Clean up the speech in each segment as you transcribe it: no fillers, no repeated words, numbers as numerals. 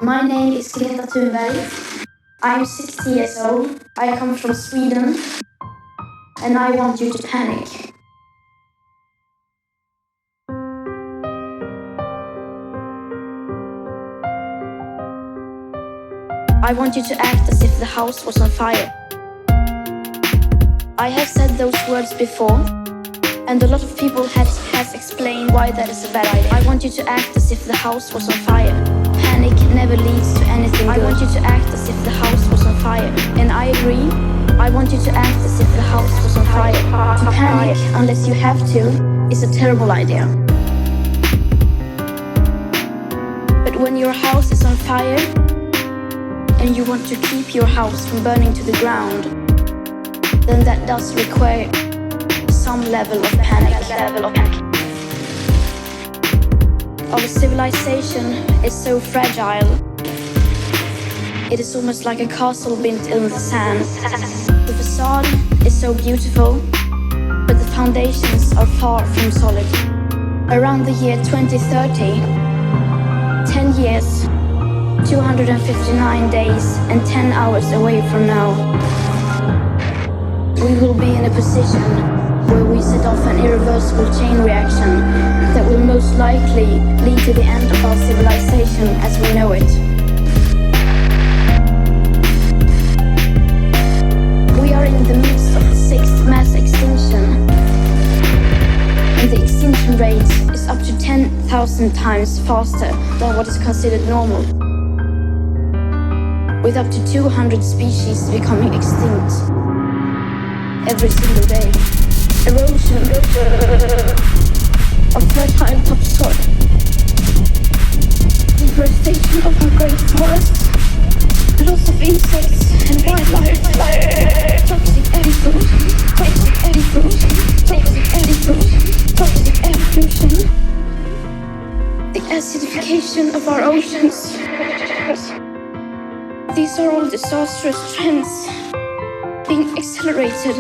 My name is Greta Thunberg. I'm 60 years old. I come from Sweden. And I want you to panic. I want you to act as if the house was on fire. I have said those words before, and a lot of people has explained why that is a bad idea. I want you to act as if the house was on fire. Panic never leads to anything good. I want you to act as if the house was on fire. And I agree, I want you to act as if the house was on fire. To panic unless you have to is a terrible idea. But when your house is on fire, and you want to keep your house from burning to the ground, then that does require some level of panic. Our civilization is so fragile. It is almost like a castle built in the sand. The facade is so beautiful, but the foundations are far from solid. Around the year 2030, 10 years, 259 days and 10 hours away from now, we will be in a position where we set off an irreversible chain reaction that will most likely lead to the end of our civilization as we know it. We are in the midst of the 6th mass extinction, and the extinction rate is up to 10,000 times faster than what is considered normal, with up to 200 species becoming extinct every single day. Erosion of fertile topsoil, deforestation of our great forests, loss of insects and wildlife, toxic air food, toxic air pollution, the acidification of our oceans. These are all disastrous trends being accelerated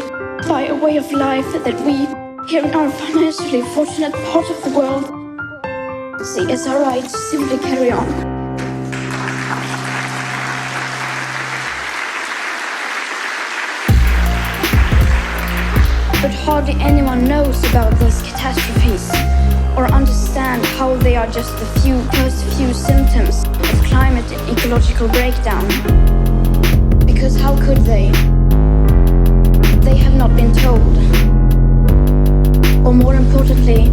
by a way of life that we, here in our financially fortunate part of the world, see as our right to simply carry on. But hardly anyone knows about these catastrophes or understand how they are just the first few symptoms of climate and ecological breakdown. Because how could they? They have not been told. Or more importantly,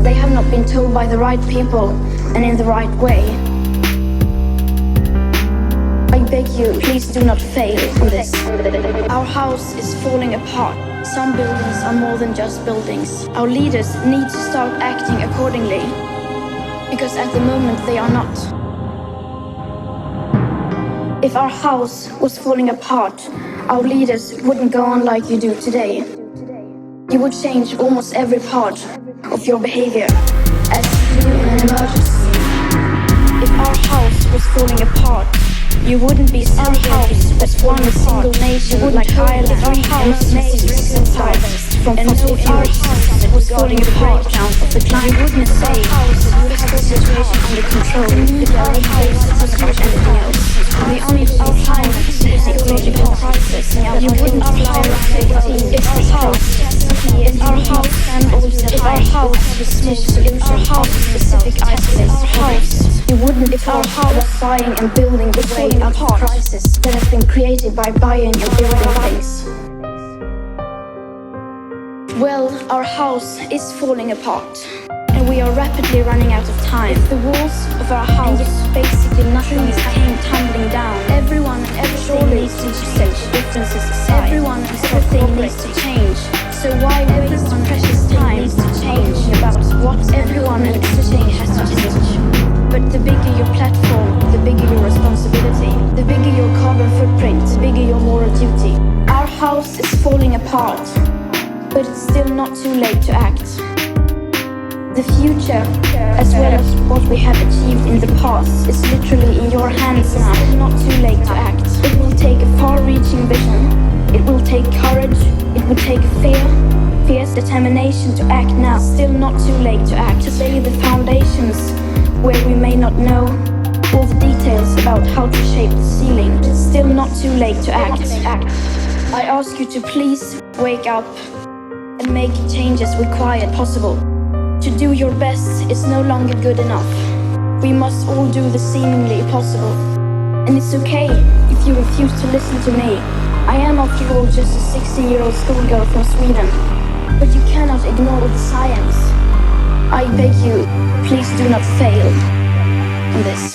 they have not been told by the right people and in the right way. I beg you, please do not fail on this. Our house is falling apart. Some buildings are more than just buildings. Our leaders need to start acting accordingly, because at the moment they are not. If our house was falling apart, our leaders wouldn't go on like you do today. You would change almost every part of your behavior as if you were in an emergency. If our house was falling apart, you wouldn't be celebrating as one single nation like Ireland. If our house made synthesized from fossil fuels was falling apart of the climate, you wouldn't say you have the situation under control. If our house was about anything else, the only climate is the ecological crisis. You wouldn't fly around if our house was specific isolates, you wouldn't. If our house was buying and building the way out of crisis that has been created by buying and building things. Well, our house is falling apart, and we are rapidly running out of time. If the walls of our house, basically nothing, came tumbling down, everyone and everything needs to change. Differences aside, everyone and everything needs to change. So why waste precious time to change about what everyone and everything has to change? But the bigger your platform, the bigger your responsibility, the bigger your carbon footprint, the bigger your moral duty. Our house is falling apart, but it's still not too late to act. The future, as well as what we have achieved in the past, is literally in your hands now. It's not too late to act. It will take a far-reaching vision. It will take courage. It will take fierce determination to act now. Still not too late to act. To lay the foundations where we may not know all the details about how to shape the ceiling. It's still not too late to act. I ask you to please wake up and make changes required possible. To do your best is no longer good enough. We must all do the seemingly possible. And it's okay if you refuse to listen to me. I am after all just a 16-year-old schoolgirl from Sweden. But you cannot ignore the science. I beg you, please do not fail on this.